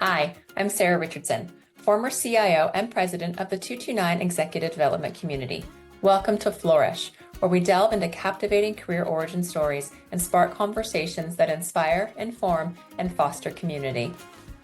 Hi, I'm Sarah Richardson, former CIO and president of the 229 Executive Development Community. Welcome to Flourish, where we delve into captivating career origin stories and spark conversations that inspire, inform, and foster community.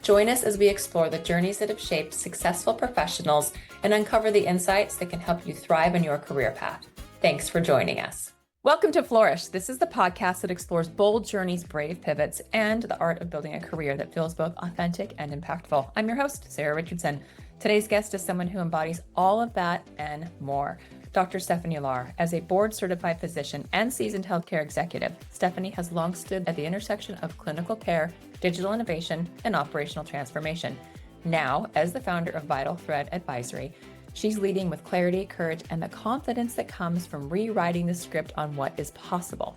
Join us as we explore the journeys that have shaped successful professionals and uncover the insights that can help you thrive in your career path. Thanks for joining us. Welcome to Flourish. This is the podcast that explores bold journeys, brave pivots, and the art of building a career that feels both authentic and impactful. I'm your host, Sarah Richardson. Today's guest is someone who embodies all of that and more. Dr. Stephanie Lahr. As a board-certified physician and seasoned healthcare executive, Stephanie has long stood at the intersection of clinical care, digital innovation, and operational transformation. Now, as the founder of Vital Thread Advisory, she's leading with clarity, courage, and the confidence that comes from rewriting the script on what is possible.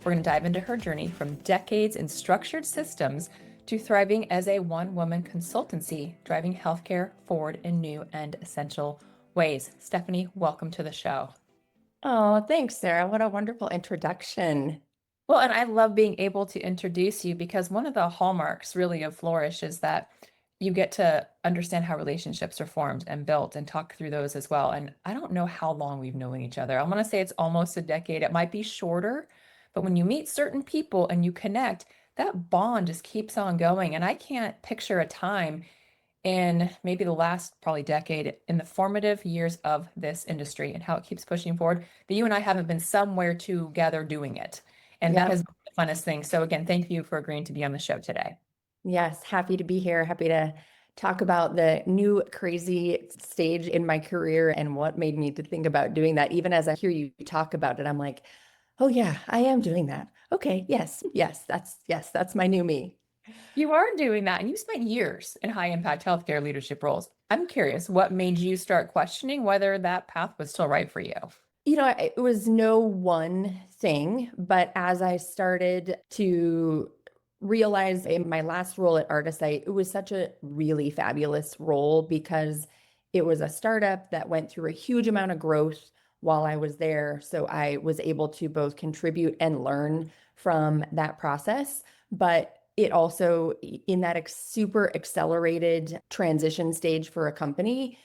We're going to dive into her journey from decades in structured systems to thriving as a one-woman consultancy, driving healthcare forward in new and essential ways. Stephanie, welcome to the show. Oh, thanks, Sarah. What a wonderful introduction. Well, and I love being able to introduce you because one of the hallmarks really of Flourish is that you get to understand how relationships are formed and built and talk through those as well. And I don't know how long we've known each other. I'm going to say it's almost a decade. It might be shorter, but when you meet certain people and you connect, that bond just keeps on going. And I can't picture a time in maybe the last probably decade in the formative years of this industry and how it keeps pushing forward that you and I haven't been somewhere together doing it. And that has been the funnest thing. So again, thank you for agreeing to be on the show today. Yes, happy to be here. Happy to talk about the new crazy stage in my career and what made me to think about doing that. Even as I hear you talk about it, I'm like, oh yeah, I am doing that. Okay, yes, that's my new me. You are doing that, and you spent years in high impact healthcare leadership roles. I'm curious, what made you start questioning whether that path was still right for you? It was no one thing, but as I started to realize in my last role at Artisite, it was such a really fabulous role because it was a startup that went through a huge amount of growth while I was there. So I was able to both contribute and learn from that process. But it also, in that super accelerated transition stage for a company,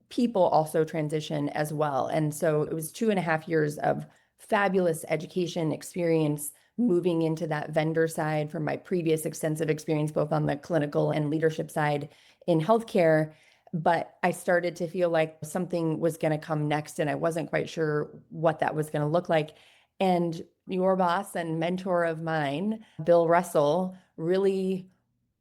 people also transition as well. And so it was 2.5 years of fabulous education experience moving into that vendor side from my previous extensive experience, both on the clinical and leadership side in healthcare. But I started to feel like something was going to come next, and I wasn't quite sure what that was going to look like. And your boss and mentor of mine, Bill Russell, really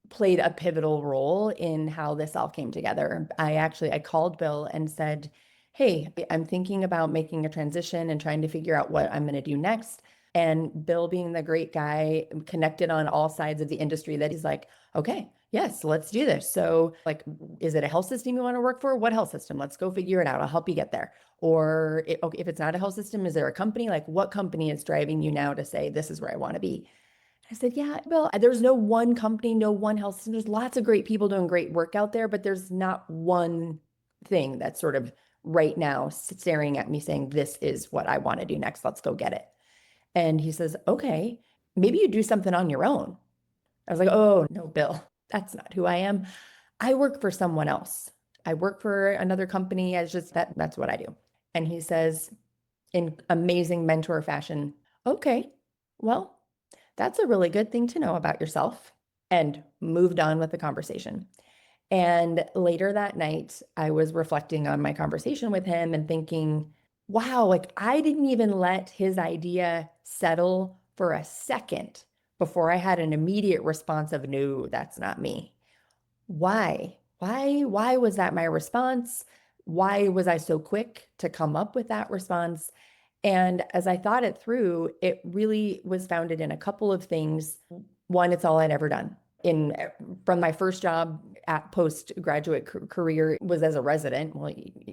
played a pivotal role in how this all came together. I called Bill and said, hey, I'm thinking about making a transition and trying to figure out what I'm going to do next. And Bill, being the great guy, connected on all sides of the industry, that he's like, okay, yes, let's do this. So like, is it a health system you want to work for? What health system? Let's go figure it out. I'll help you get there. Or okay, if it's not a health system, is there a company? Like, what company is driving you now to say, this is where I want to be? I said, yeah, Bill, there's no one company, no one health system. There's lots of great people doing great work out there, but there's not one thing that's sort of right now staring at me saying, this is what I want to do next. Let's go get it. And he says, okay, maybe you do something on your own. I was like, oh, no, Bill, that's not who I am. I work for someone else. I work for another company. That's what I do. And he says, in amazing mentor fashion, okay, well, that's a really good thing to know about yourself, and moved on with the conversation. And later that night, I was reflecting on my conversation with him and thinking, wow, like I didn't even let his idea settle for a second before I had an immediate response of, no, that's not me. Why? Why was that my response? Why was I so quick to come up with that response? And as I thought it through, it really was founded in a couple of things. One, it's all I'd ever done. From my first job at postgraduate career was as a resident. Well,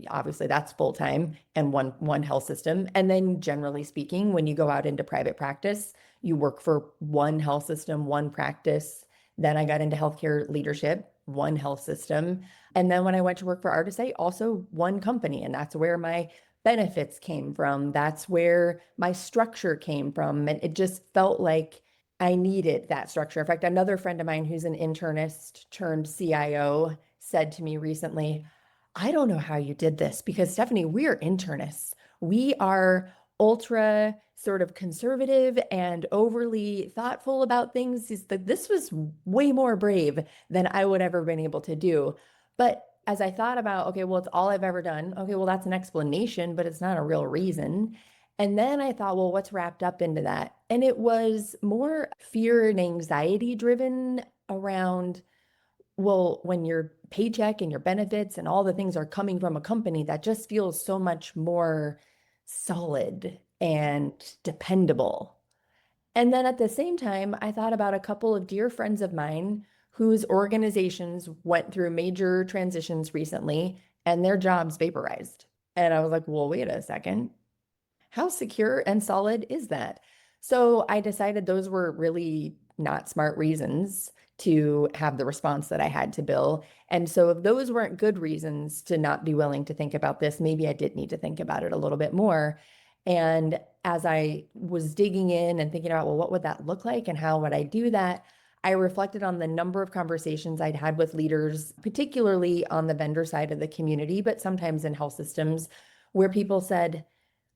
obviously that's full time and one health system. And then generally speaking, when you go out into private practice, you work for one health system, one practice. Then I got into healthcare leadership, one health system. And then when I went to work for Artisite, also one company. And that's where my benefits came from. That's where my structure came from. And it just felt like I needed that structure. In fact, another friend of mine who's an internist turned CIO said to me recently, I don't know how you did this because Stephanie, we're internists. We are ultra sort of conservative and overly thoughtful about things. This was way more brave than I would ever been able to do. But as I thought about, okay, well, it's all I've ever done. Okay, well, that's an explanation, but it's not a real reason. And then I thought, well, what's wrapped up into that? And it was more fear and anxiety driven around, well, when your paycheck and your benefits and all the things are coming from a company, that just feels so much more solid and dependable. And then at the same time, I thought about a couple of dear friends of mine whose organizations went through major transitions recently and their jobs vaporized. And I was like, well, wait a second. How secure and solid is that? So I decided those were really not smart reasons to have the response that I had to Bill. And so if those weren't good reasons to not be willing to think about this, maybe I did need to think about it a little bit more. And as I was digging in and thinking about, well, what would that look like and how would I do that? I reflected on the number of conversations I'd had with leaders, particularly on the vendor side of the community, but sometimes in health systems, where people said,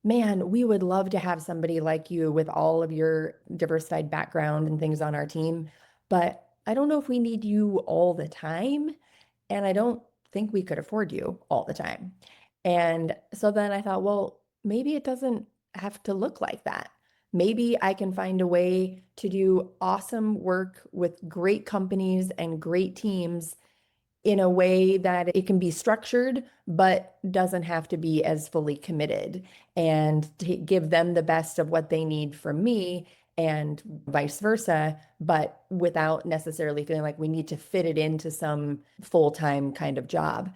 man, we would love to have somebody like you with all of your diversified background and things on our team, but I don't know if we need you all the time. And I don't think we could afford you all the time. And so then I thought, well, maybe it doesn't have to look like that. Maybe I can find a way to do awesome work with great companies and great teams in a way that it can be structured, but doesn't have to be as fully committed, and to give them the best of what they need from me and vice versa, but without necessarily feeling like we need to fit it into some full-time kind of job.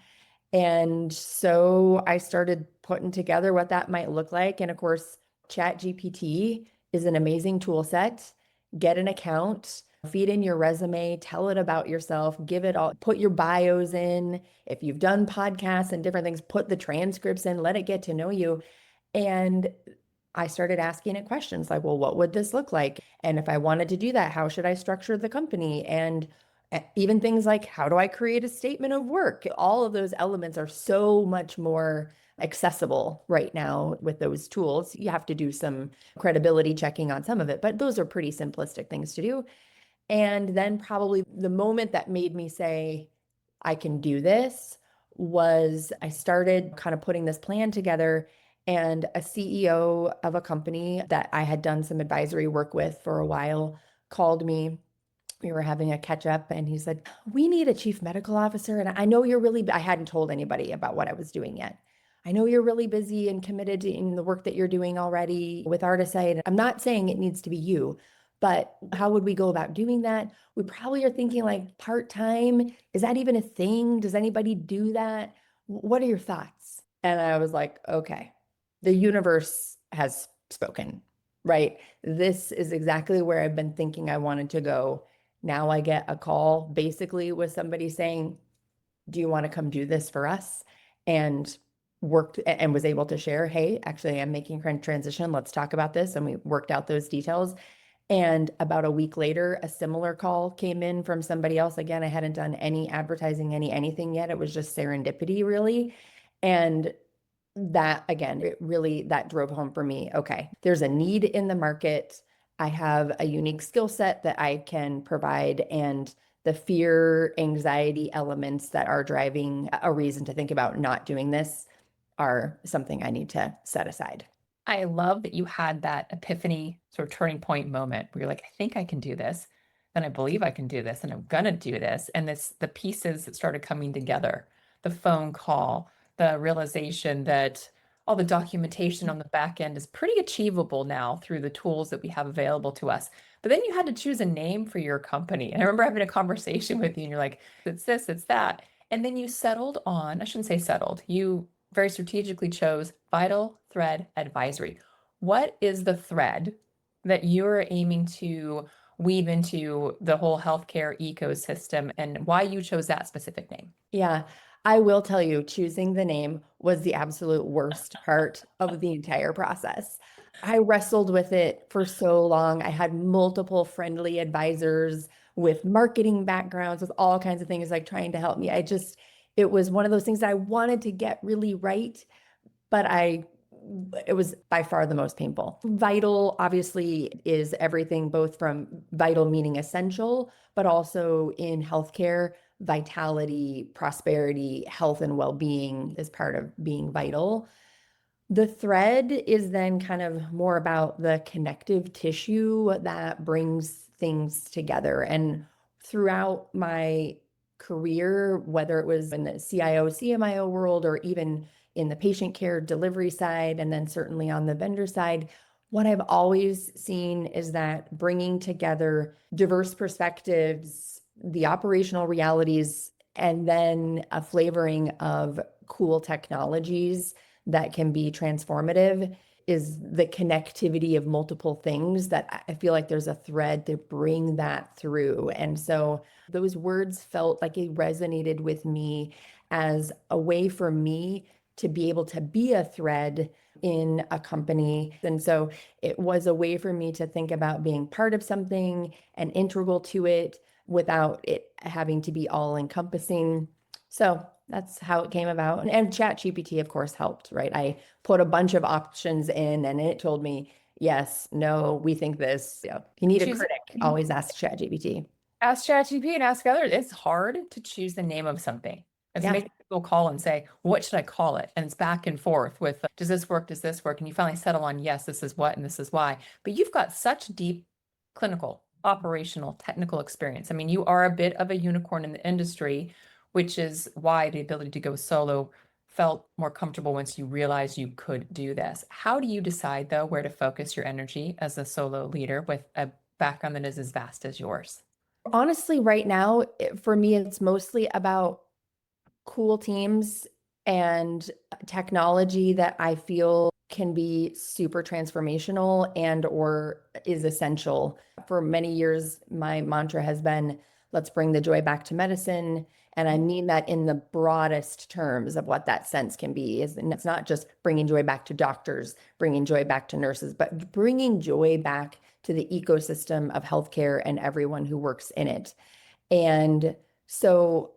And so I started putting together what that might look like. And of course, ChatGPT is an amazing tool set. Get an account, feed in your resume, tell it about yourself, give it all, put your bios in. If you've done podcasts and different things, put the transcripts in, let it get to know you. And I started asking it questions like, well, what would this look like? And if I wanted to do that, how should I structure the company? And even things like, how do I create a statement of work? All of those elements are so much more accessible right now with those tools. You have to do some credibility checking on some of it, but those are pretty simplistic things to do. And then probably the moment that made me say, I can do this was I started kind of putting this plan together, and a CEO of a company that I had done some advisory work with for a while called me. We were having a catch up and he said, we need a chief medical officer. And I know you're really, I hadn't told anybody about what I was doing yet. I know you're really busy and committed in the work that you're doing already with Artisite. I'm not saying it needs to be you, but how would we go about doing that? We probably are thinking like part-time. Is that even a thing? Does anybody do that? What are your thoughts? And I was like, okay, the universe has spoken, right? This is exactly where I've been thinking I wanted to go. Now I get a call basically with somebody saying, do you want to come do this for us? And worked and was able to share, hey, actually, I'm making a transition. Let's talk about this. And we worked out those details. And about a week later, a similar call came in from somebody else. Again, I hadn't done any advertising, anything yet. It was just serendipity, really. And that, again, it really, that drove home for me. Okay, there's a need in the market. I have a unique skill set that I can provide, and the fear, anxiety elements that are driving a reason to think about not doing this are something I need to set aside. I love that you had that epiphany sort of turning point moment where you're like, I think I can do this, and I believe I can do this, and I'm gonna do this. And the pieces that started coming together, the phone call, the realization that all the documentation on the back end is pretty achievable now through the tools that we have available to us. But then you had to choose a name for your company. And I remember having a conversation with you, and you're like, it's this, it's that. And then you settled on, I shouldn't say settled, you very strategically chose Vital Thread Advisory. What is the thread that you're aiming to weave into the whole healthcare ecosystem, and why you chose that specific name? Yeah, I will tell you, choosing the name was the absolute worst part of the entire process. I wrestled with it for so long. I had multiple friendly advisors with marketing backgrounds, with all kinds of things like trying to help me. It was one of those things that I wanted to get really right, but it was by far the most painful. Vital obviously is everything, both from vital meaning essential, but also in healthcare, vitality, prosperity, health, and well-being is part of being vital. The thread is then kind of more about the connective tissue that brings things together. And throughout my career, whether it was in the CIO, CMIO world, or even in the patient care delivery side, and then certainly on the vendor side, what I've always seen is that bringing together diverse perspectives, the operational realities, and then a flavoring of cool technologies that can be transformative is the connectivity of multiple things that I feel like there's a thread to bring that through. And so those words felt like it resonated with me as a way for me to be able to be a thread in a company. And so it was a way for me to think about being part of something and integral to it without it having to be all encompassing. So that's how it came about. And ChatGPT, of course, helped, right? I put a bunch of options in and it told me, yes, no, we think this. Yeah. If you need a Choose critic, always ask ChatGPT. ask ChatGPT and ask others. It's hard to choose the name of something. It's Yeah. making people call and say, what should I call it? And it's back and forth with, does this work? Does this work? And you finally settle on, yes, this is what, and this is why. But you've got such deep clinical, operational, technical experience. I mean, you are a bit of a unicorn in the industry, which is why the ability to go solo felt more comfortable once you realized you could do this. How do you decide, though, where to focus your energy as a solo leader with a background that is as vast as yours? Honestly, right now, for me, it's mostly about cool teams and technology that I feel can be super transformational and or is essential. For many years, my mantra has been, let's bring the joy back to medicine. And I mean that in the broadest terms of what that sense can be. And it's not just bringing joy back to doctors, bringing joy back to nurses, but bringing joy back to the ecosystem of healthcare and everyone who works in it. And so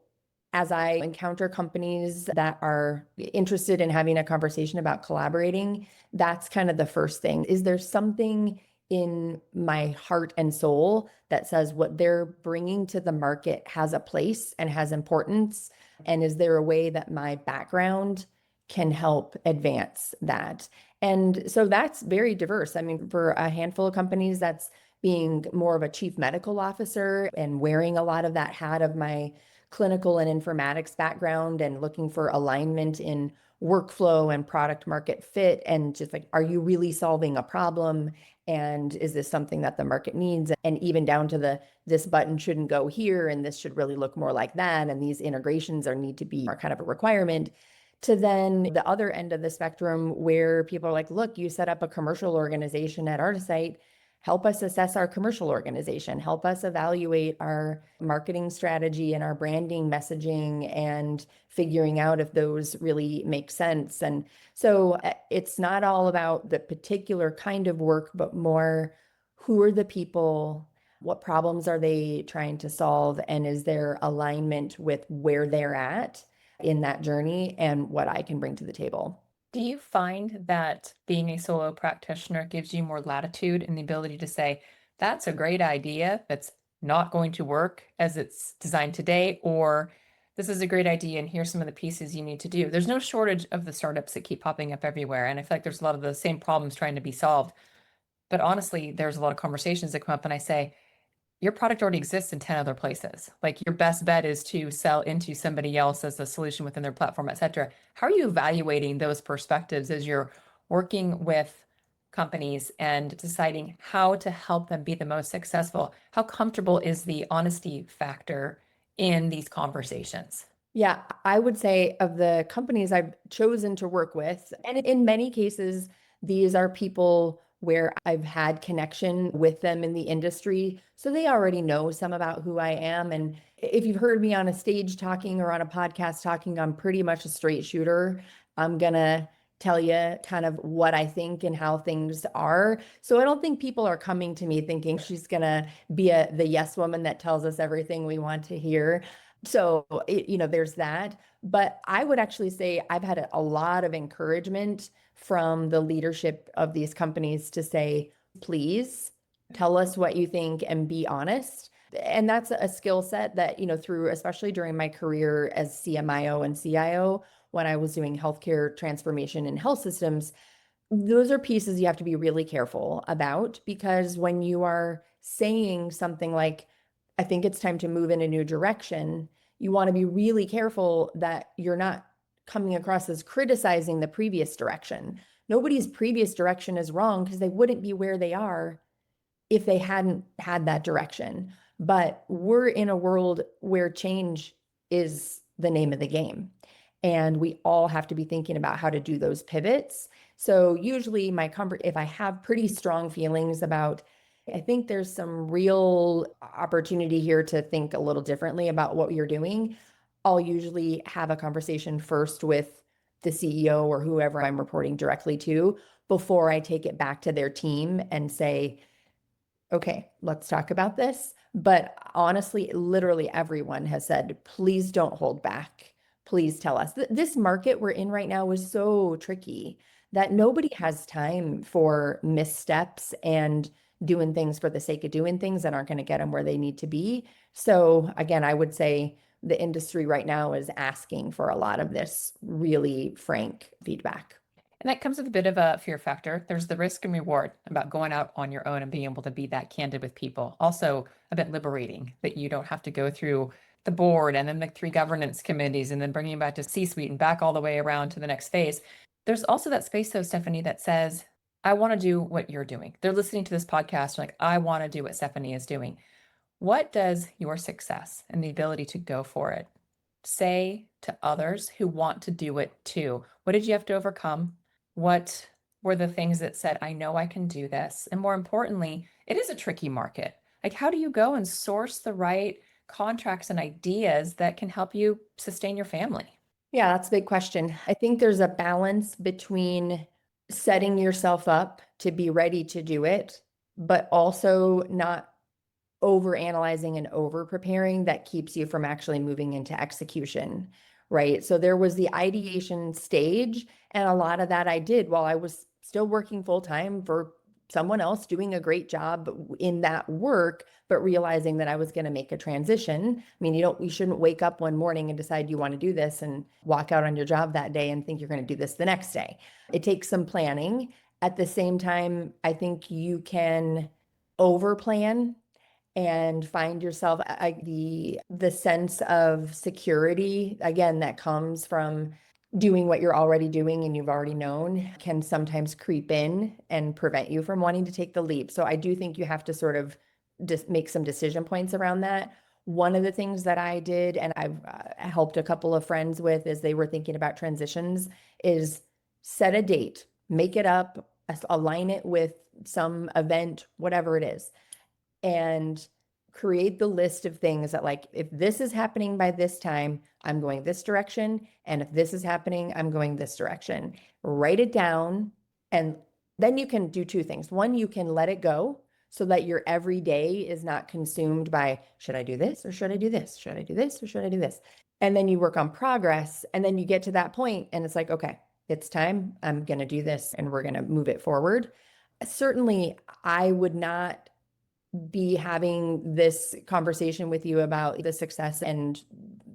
as I encounter companies that are interested in having a conversation about collaborating, that's kind of the first thing. Is there something in my heart and soul that says what they're bringing to the market has a place and has importance? And is there a way that my background can help advance that? And so that's very diverse. I mean, for a handful of companies, that's being more of a chief medical officer and wearing a lot of that hat of my clinical and informatics background and looking for alignment in workflow and product market fit and just like, are you really solving a problem? And is this something that the market needs? And even down to this button shouldn't go here and this should really look more like that. And these integrations need to be kind of a requirement. To then the other end of the spectrum where people are like, look, you set up a commercial organization at Artisite, help us assess our commercial organization, help us evaluate our marketing strategy and our branding messaging and figuring out if those really make sense. And so it's not all about the particular kind of work, but more who are the people, what problems are they trying to solve, and is there alignment with where they're at in that journey and what I can bring to the table. Do you find that being a solo practitioner gives you more latitude and the ability to say, that's a great idea that's not going to work as it's designed today, or this is a great idea and here's some of the pieces you need to do? There's no shortage of the startups that keep popping up everywhere. And I feel like there's a lot of the same problems trying to be solved. But honestly, there's a lot of conversations that come up and I say, your product already exists in 10 other places. Like your best bet is to sell into somebody else as a solution within their platform, et cetera. How are you evaluating those perspectives as you're working with companies and deciding how to help them be the most successful? How comfortable is the honesty factor in these conversations? Yeah, I would say of the companies I've chosen to work with, and in many cases, these are people where I've had connection with them in the industry. So they already know some about who I am. And if you've heard me on a stage talking or on a podcast talking, I'm pretty much a straight shooter. I'm gonna tell you kind of what I think and how things are. So I don't think people are coming to me thinking she's going to be the yes woman that tells us everything we want to hear. So, there's that. But I would actually say I've had a lot of encouragement from the leadership of these companies to say, please tell us what you think and be honest. And that's a skill set that, through, especially during my career as CMIO and CIO, when I was doing healthcare transformation in health systems, those are pieces you have to be really careful about, because when you are saying something like, I think it's time to move in a new direction, you want to be really careful that you're not coming across as criticizing the previous direction. Nobody's previous direction is wrong, because they wouldn't be where they are if they hadn't had that direction. But we're in a world where change is the name of the game. And we all have to be thinking about how to do those pivots. So usually my comfort, if I have pretty strong feelings about, I think there's some real opportunity here to think a little differently about what you're doing, I'll usually have a conversation first with the CEO or whoever I'm reporting directly to before I take it back to their team and say, okay, let's talk about this. But honestly, literally everyone has said, please don't hold back. Please tell us. This market we're in right now is so tricky that nobody has time for missteps and doing things for the sake of doing things that aren't going to get them where they need to be. So again, I would say the industry right now is asking for a lot of this really frank feedback. And that comes with a bit of a fear factor. There's the risk and reward about going out on your own and being able to be that candid with people. Also, a bit liberating that you don't have to go through the board and then the 3 governance committees and then bringing you back to C-suite and back all the way around to the next phase. There's also that space, though, Stephanie, that says, I want to do what you're doing. They're listening to this podcast, like, I want to do what Stephanie is doing. What does your success and the ability to go for it say to others who want to do it too? What did you have to overcome? What were the things that said, I know I can do this? And more importantly, it is a tricky market. Like, how do you go and source the right contracts and ideas that can help you sustain your family? Yeah, that's a big question. I think there's a balance between setting yourself up to be ready to do it, but also not over analyzing and over preparing that keeps you from actually moving into execution, right? So there was the ideation stage, and a lot of that I did while I was still working full time for someone else, doing a great job in that work, but realizing that I was going to make a transition. I mean, you shouldn't wake up one morning and decide you want to do this and walk out on your job that day and think you're going to do this the next day. It takes some planning. At the same time, I think you can over plan and find yourself the sense of security, again, that comes from doing what you're already doing and you've already known, can sometimes creep in and prevent you from wanting to take the leap. So I do think you have to sort of just make some decision points around that. One of the things that I did, and I've helped a couple of friends with as they were thinking about transitions, is set a date, make it up, align it with some event, whatever it is, and create the list of things that, like, if this is happening by this time, I'm going this direction. And if this is happening, I'm going this direction. Write it down. And then you can do 2 things. One, you can let it go so that your every day is not consumed by, should I do this or should I do this? Should I do this or should I do this? And then you work on progress. And then you get to that point and it's like, okay, it's time. I'm going to do this and we're going to move it forward. Certainly, I would not be having this conversation with you about the success and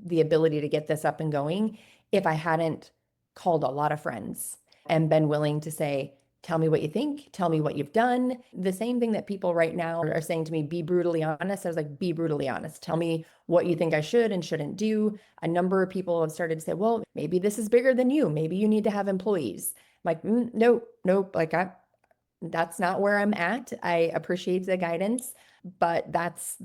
the ability to get this up and going if I hadn't called a lot of friends and been willing to say, tell me what you think, tell me what you've done. The same thing that people right now are saying to me, be brutally honest. I was like, be brutally honest. Tell me what you think I should and shouldn't do. A number of people have started to say, well, maybe this is bigger than you. Maybe you need to have employees. I'm like, nope. Like, that's not where I'm at. I appreciate the guidance, but that's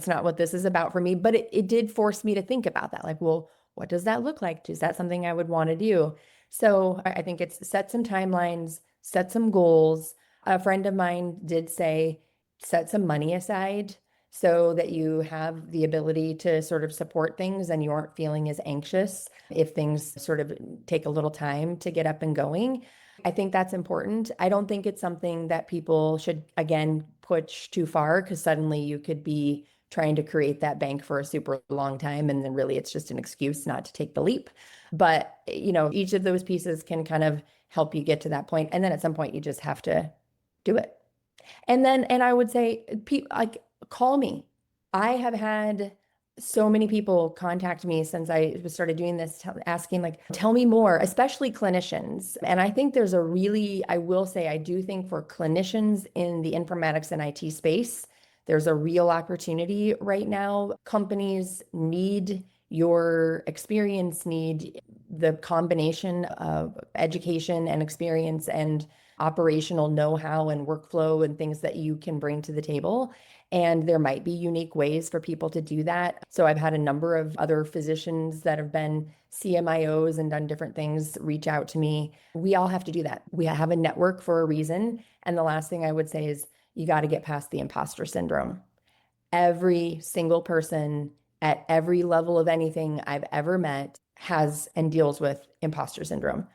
not what this is about for me. But it did force me to think about that. Like, well, what does that look like? Is that something I would want to do? So I think it's set some timelines, set some goals. A friend of mine did say, set some money aside so that you have the ability to sort of support things and you aren't feeling as anxious if things sort of take a little time to get up and going. I think that's important. I don't think it's something that people should, again, push too far because suddenly you could be trying to create that bank for a super long time. And then really it's just an excuse not to take the leap. But, each of those pieces can kind of help you get to that point. And then at some point, you just have to do it. And I would say, people like call me. I have had so many people contact me since I started doing this, asking like, tell me more, especially clinicians. And I think there's I will say, I do think for clinicians in the informatics and IT space, there's a real opportunity right now. Companies need your experience, need the combination of education and experience and operational know-how and workflow and things that you can bring to the table. And there might be unique ways for people to do that. So I've had a number of other physicians that have been CMIOs and done different things reach out to me. We all have to do that. We have a network for a reason. And the last thing I would say is you got to get past the imposter syndrome. Every single person at every level of anything I've ever met has and deals with imposter syndrome.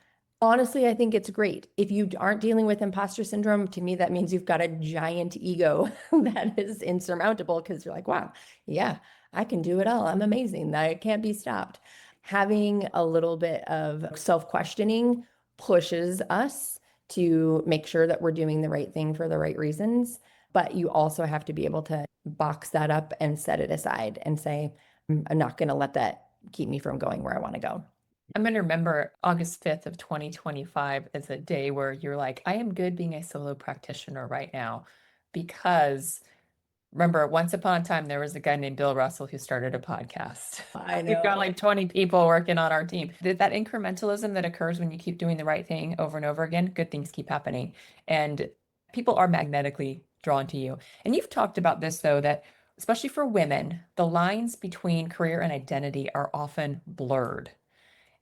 Honestly, I think it's great. If you aren't dealing with imposter syndrome, to me, that means you've got a giant ego that is insurmountable because you're like, wow, yeah, I can do it all. I'm amazing. I can't be stopped. Having a little bit of self-questioning pushes us to make sure that we're doing the right thing for the right reasons. But you also have to be able to box that up and set it aside and say, I'm not going to let that keep me from going where I want to go. I'm going to remember August 5th of 2025 as a day where you're like, I am good being a solo practitioner right now because remember, once upon a time, there was a guy named Bill Russell who started a podcast. I We've got know. like 20 people working on our team. That incrementalism that occurs when you keep doing the right thing over and over again, good things keep happening. And people are magnetically drawn to you. And you've talked about this, though, that especially for women, the lines between career and identity are often blurred.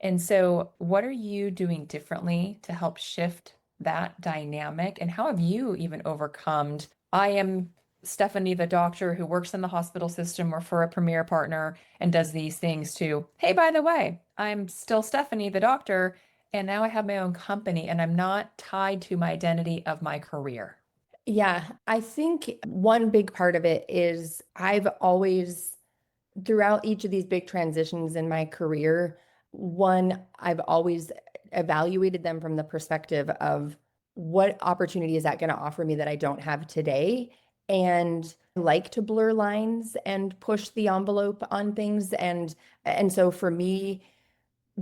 And so, what are you doing differently to help shift that dynamic? And how have you even overcome? I am Stephanie, the doctor who works in the hospital system or for a premier partner and does these things to, hey, by the way, I'm still Stephanie, the doctor, and now I have my own company and I'm not tied to my identity of my career. Yeah, I think one big part of it is I've always, throughout each of these big transitions in my career, I've always evaluated them from the perspective of what opportunity is that going to offer me that I don't have today? And I like to blur lines and push the envelope on things. And so for me,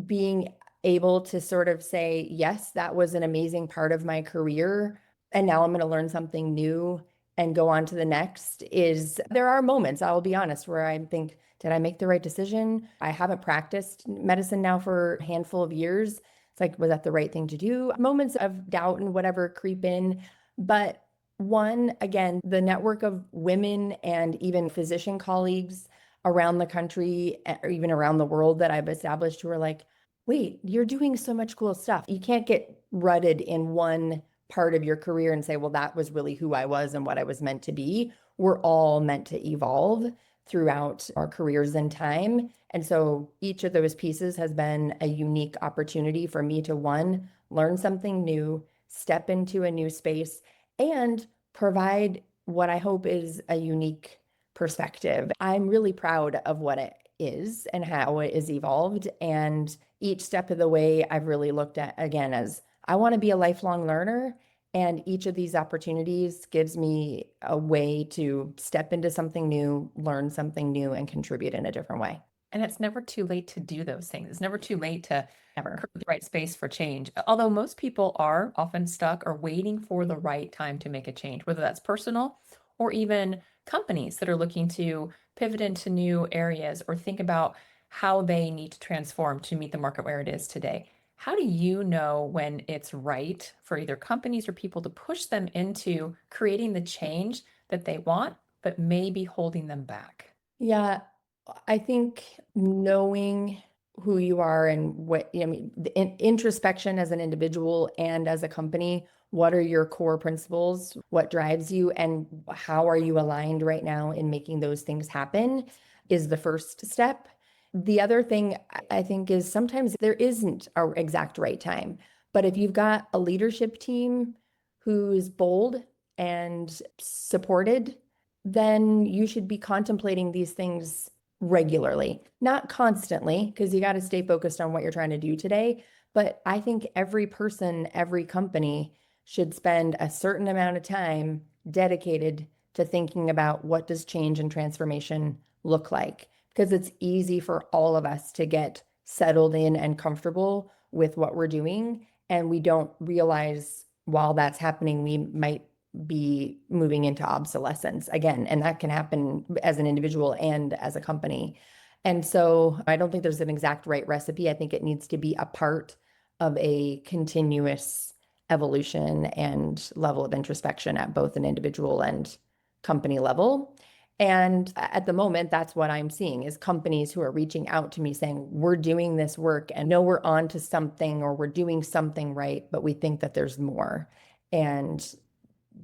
being able to sort of say, yes, that was an amazing part of my career. And now I'm going to learn something new and go on to the next is there are moments, I'll be honest, where I think, did I make the right decision? I haven't practiced medicine now for a handful of years. It's like, was that the right thing to do? Moments of doubt and whatever creep in. But one, again, the network of women and even physician colleagues around the country or even around the world that I've established who are like, wait, you're doing so much cool stuff. You can't get rutted in one part of your career and say, well, that was really who I was and what I was meant to be. We're all meant to evolve throughout our careers and time. And so each of those pieces has been a unique opportunity for me to, one, learn something new, step into a new space, and provide what I hope is a unique perspective. I'm really proud of what it is and how it is evolved. And each step of the way, I've really looked at again as I want to be a lifelong learner. And each of these opportunities gives me a way to step into something new, learn something new, and contribute in a different way. And it's never too late to do those things. It's never too late to Ever. create the right space for change. Although most people are often stuck or waiting for the right time to make a change, whether that's personal or even companies that are looking to pivot into new areas or think about how they need to transform to meet the market where it is today. How do you know when it's right for either companies or people to push them into creating the change that they want, but maybe holding them back? Yeah, I think knowing who you are and what, I mean, the introspection as an individual and as a company. What are your core principles? What drives you? And how are you aligned right now in making those things happen is the first step. The other thing I think is sometimes there isn't an exact right time. But if you've got a leadership team who's bold and supported, then you should be contemplating these things regularly, not constantly, because you got to stay focused on what you're trying to do today. But I think every person, every company should spend a certain amount of time dedicated to thinking about what does change and transformation look like, because it's easy for all of us to get settled in and comfortable with what we're doing. And we don't realize while that's happening, we might be moving into obsolescence again. And that can happen as an individual and as a company. And so I don't think there's an exact right recipe. I think it needs to be a part of a continuous evolution and level of introspection at both an individual and company level. And at the moment, that's what I'm seeing is companies who are reaching out to me saying, we're doing this work and know we're on to something or we're doing something right, but we think that there's more. And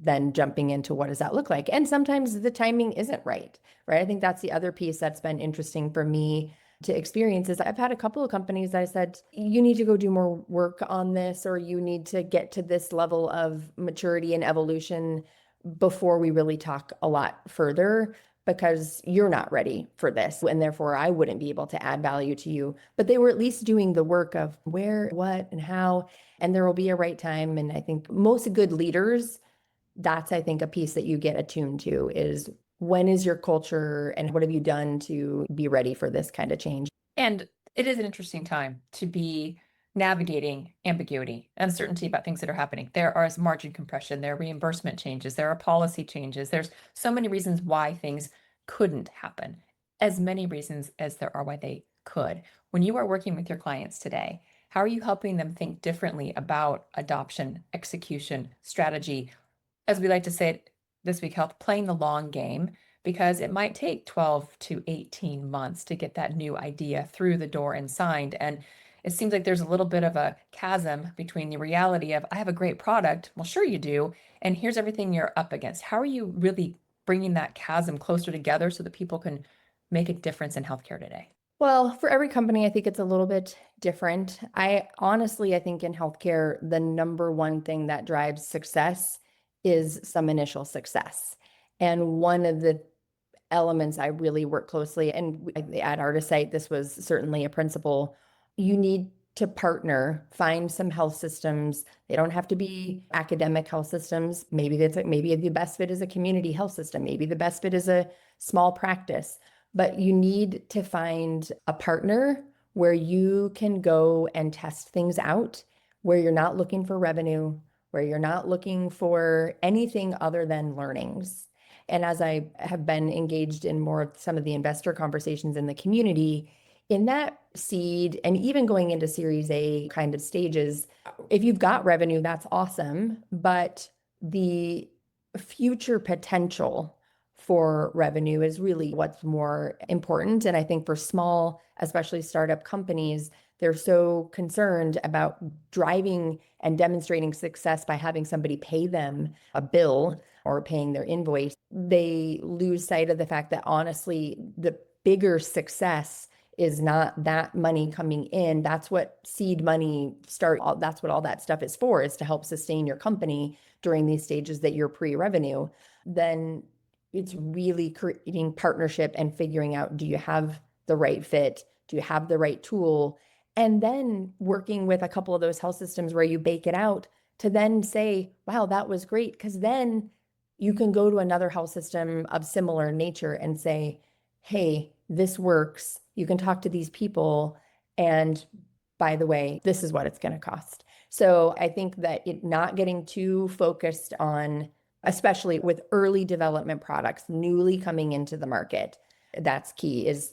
then jumping into what does that look like? And sometimes the timing isn't right? I think that's the other piece that's been interesting for me to experience is I've had a couple of companies that I said, you need to go do more work on this, or you need to get to this level of maturity and evolution before we really talk a lot further, because you're not ready for this. And therefore I wouldn't be able to add value to you. But they were at least doing the work of where, what, and how, and there will be a right time. And I think most good leaders, that's, I think, a piece that you get attuned to is when is your culture and what have you done to be ready for this kind of change? And it is an interesting time to be navigating ambiguity, uncertainty about things that are happening. There are margin compression, there are reimbursement changes, there are policy changes. There's so many reasons why things couldn't happen, as many reasons as there are why they could. When you are working with your clients today, how are you helping them think differently about adoption, execution, strategy? As we like to say it this week, health, playing the long game, because it might take 12 to 18 months to get that new idea through the door and signed. And it seems like there's a little bit of a chasm between the reality of, I have a great product. Well, sure you do. And here's everything you're up against. How are you really bringing that chasm closer together so that people can make a difference in healthcare today? Well, for every company, I think it's a little bit different. I honestly, I think in healthcare, the number one thing that drives success is some initial success. And one of the elements I really work closely, and at Artisite, this was certainly a principle. You need to partner, find some health systems. They don't have to be academic health systems. Maybe the best fit is a community health system. Maybe the best fit is a small practice. But you need to find a partner where you can go and test things out, where you're not looking for revenue, where you're not looking for anything other than learnings. And as I have been engaged in more of some of the investor conversations in the community, in that seed and even going into Series A kind of stages, if you've got revenue, that's awesome. But the future potential for revenue is really what's more important. And I think for small, especially startup companies, they're so concerned about driving and demonstrating success by having somebody pay them a bill or paying their invoice. They lose sight of the fact that honestly, the bigger success is not that money coming in. That's what seed money that's what all that stuff is for, is to help sustain your company during these stages that you're pre-revenue. Then it's really creating partnership and figuring out, do you have the right fit? Do you have the right tool? And then working with a couple of those health systems where you bake it out to then say, wow, that was great. Because then you can go to another health system of similar nature and say, hey, this works. You can talk to these people. And by the way, this is what it's going to cost. So I think that it not getting too focused on, especially with early development products, newly coming into the market, that's key, is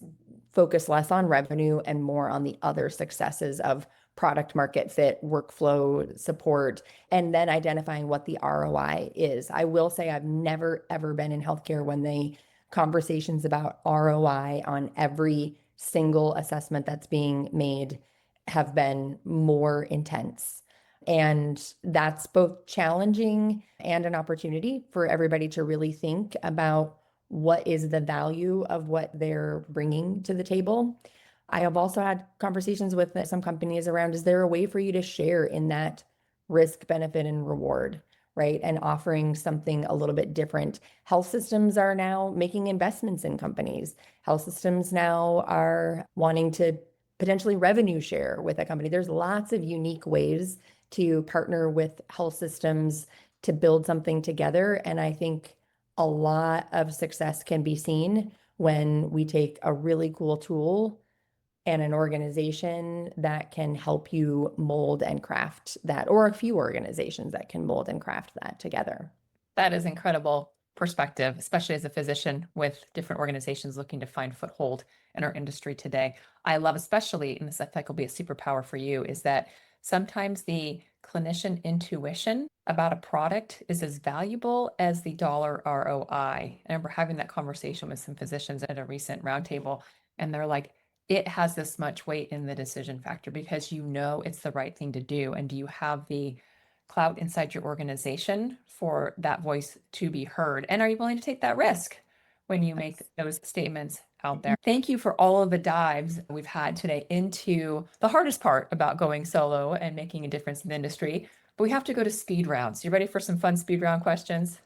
focus less on revenue and more on the other successes of product market fit, workflow support, and then identifying what the ROI is. I will say I've never, ever been in healthcare when the conversations about ROI on every single assessment that's being made have been more intense. And that's both challenging and an opportunity for everybody to really think about what is the value of what they're bringing to the table. I have also had conversations with some companies around, is there a way for you to share in that risk, benefit, and reward, right? And offering something a little bit different. Health systems are now making investments in companies. Health systems now are wanting to potentially revenue share with a company. There's lots of unique ways to partner with health systems to build something together. And I think a lot of success can be seen when we take a really cool tool and an organization that can help you mold and craft that, or a few organizations that can mold and craft that together. That is incredible perspective, especially as a physician with different organizations looking to find foothold in our industry today. I love, especially, and this I think will be a superpower for you, is that sometimes the clinician intuition about a product is as valuable as the dollar ROI. I remember having that conversation with some physicians at a recent roundtable, and they're like, it has this much weight in the decision factor because you know it's the right thing to do. And do you have the clout inside your organization for that voice to be heard? And are you willing to take that risk when you make those statements out there? Thank you for all of the dives we've had today into the hardest part about going solo and making a difference in the industry. But we have to go to speed rounds. You ready for some fun speed round questions?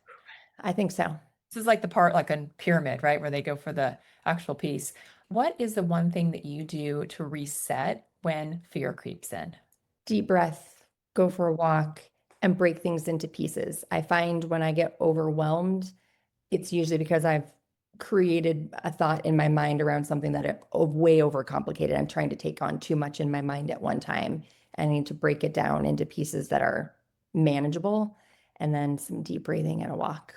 I think so. This is like the part like a pyramid, right? Where they go for the actual piece. What is the one thing that you do to reset when fear creeps in? Deep breath, go for a walk, and break things into pieces. I find when I get overwhelmed, it's usually because I've created a thought in my mind around something that is way overcomplicated. I'm trying to take on too much in my mind at one time. I need to break it down into pieces that are manageable, and then some deep breathing and a walk.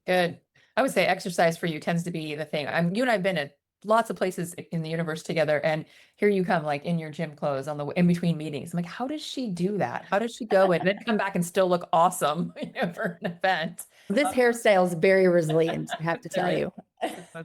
Good. I would say exercise for you tends to be the thing. You and I have been at lots of places in the universe together, and here you come, like in your gym clothes on the in between meetings. I'm like, how does she do that? How does she go in and then come back and still look awesome, for an event? This hairstyle is very resilient, I have to tell you.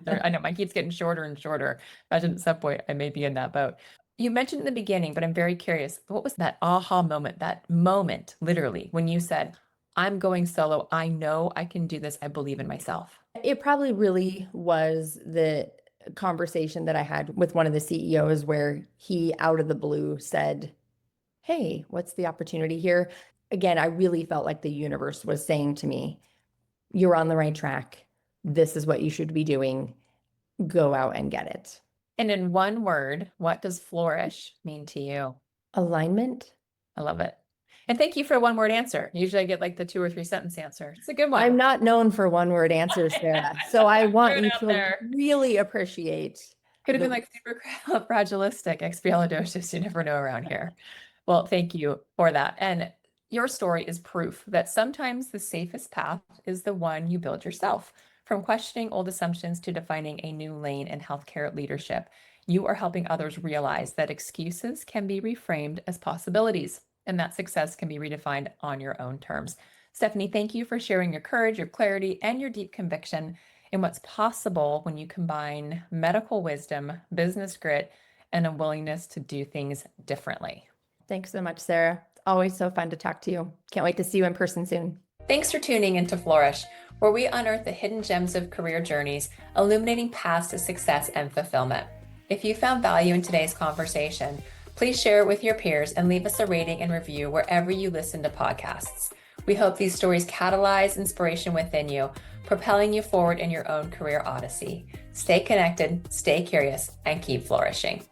I know mine keeps getting shorter and shorter. Imagine at some point I may be in that boat. You mentioned in the beginning, but I'm very curious. What was that aha moment, that moment, literally, when you said, I'm going solo. I know I can do this. I believe in myself. It probably really was the conversation that I had with one of the CEOs where he, out of the blue, said, hey, what's the opportunity here? Again, I really felt like the universe was saying to me, you're on the right track. This is what you should be doing. Go out and get it. And in one word, what does flourish mean to you? Alignment. I love it. And thank you for a one-word answer. Usually I get like the 2 or 3 sentence answer. It's a good one. I'm not known for one-word answers, Sarah. So I want you to really appreciate. Could have been like super fragilistic, expialidocious. You never know around here. Well, thank you for that. And your story is proof that sometimes the safest path is the one you build yourself. From questioning old assumptions to defining a new lane in healthcare leadership, you are helping others realize that excuses can be reframed as possibilities, and that success can be redefined on your own terms. Stephanie, thank you for sharing your courage, your clarity, and your deep conviction in what's possible when you combine medical wisdom, business grit, and a willingness to do things differently. Thanks so much, Sarah. Always so fun to talk to you. Can't wait to see you in person soon. Thanks for tuning into Flourish, where we unearth the hidden gems of career journeys, illuminating paths to success and fulfillment. If you found value in today's conversation, please share it with your peers and leave us a rating and review wherever you listen to podcasts. We hope these stories catalyze inspiration within you, propelling you forward in your own career odyssey. Stay connected, stay curious, and keep flourishing.